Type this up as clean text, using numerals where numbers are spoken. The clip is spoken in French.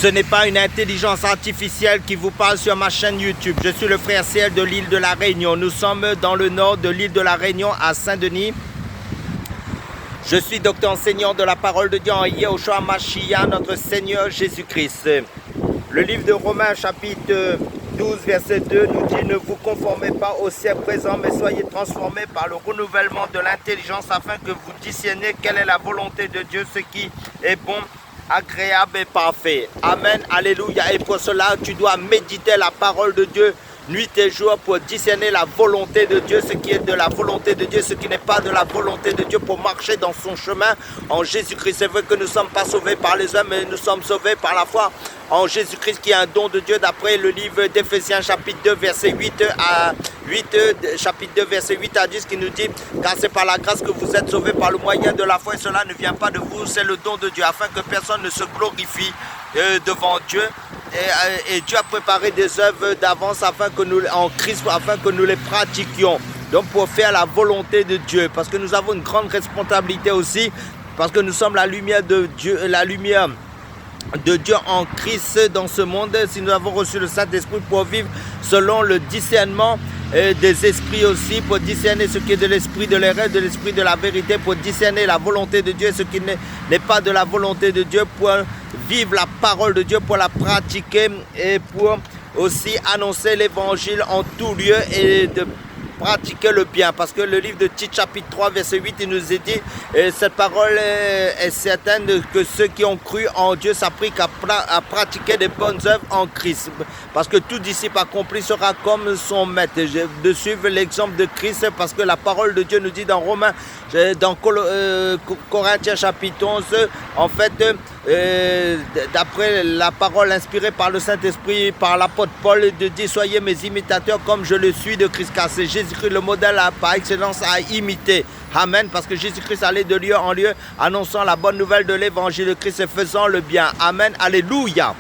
Ce n'est pas une intelligence artificielle qui vous parle sur ma chaîne YouTube. Je suis le frère Ciel de l'île de la Réunion. Nous sommes dans le nord de l'île de la Réunion à Saint-Denis. Je suis docteur enseignant de la parole de Dieu en Yehoshua Mashiach, notre Seigneur Jésus-Christ. Le livre de Romains chapitre 12 verset 2 nous dit: ne vous conformez pas au siècle présent, mais soyez transformés par le renouvellement de l'intelligence afin que vous discerniez quelle est la volonté de Dieu, ce qui est bon, agréable et parfait. Amen, alléluia. Et pour cela, tu dois méditer la parole de Dieu nuit et jour pour discerner la volonté de Dieu, ce qui est de la volonté de Dieu, ce qui n'est pas de la volonté de Dieu, pour marcher dans son chemin en Jésus-Christ. C'est vrai que nous ne sommes pas sauvés par les hommes, mais nous sommes sauvés par la foi en Jésus-Christ, qui est un don de Dieu, d'après le livre d'Éphésiens chapitre 2 verset 8 à 10, qui nous dit: car c'est par la grâce que vous êtes sauvés par le moyen de la foi, et cela ne vient pas de vous, c'est le don de Dieu, afin que personne ne se glorifie devant Dieu. Et Dieu a préparé des œuvres d'avance en Christ, afin que nous les pratiquions. Donc pour faire la volonté de Dieu, parce que nous avons une grande responsabilité aussi, parce que nous sommes la lumière de Dieu, en Christ dans ce monde. Si nous avons reçu le Saint-Esprit pour vivre selon le discernement des esprits aussi, pour discerner ce qui est de l'esprit de l'erreur, de l'esprit de la vérité, pour discerner la volonté de Dieu, ce qui n'est pas de la volonté de Dieu, pour vivre la parole de Dieu, pour la pratiquer et pour aussi annoncer l'évangile en tout lieu et de pratiquer le bien. Parce que le livre de Tite chapitre 3 verset 8, il nous est dit: cette parole est certaine que ceux qui ont cru en Dieu s'appliquent à pratiquer des bonnes œuvres en Christ. Parce que tout disciple accompli sera comme son maître. De suivre l'exemple de Christ, parce que la parole de Dieu nous dit dans Romains, dans Corinthiens chapitre 11, en fait, d'après la parole inspirée par le Saint-Esprit, par l'apôtre Paul, de dire: soyez mes imitateurs comme je le suis de Christ, car c'est Jésus-Christ le modèle par excellence à imiter. Amen. Parce que Jésus-Christ allait de lieu en lieu annonçant la bonne nouvelle de l'évangile de Christ et faisant le bien. Amen. Alléluia.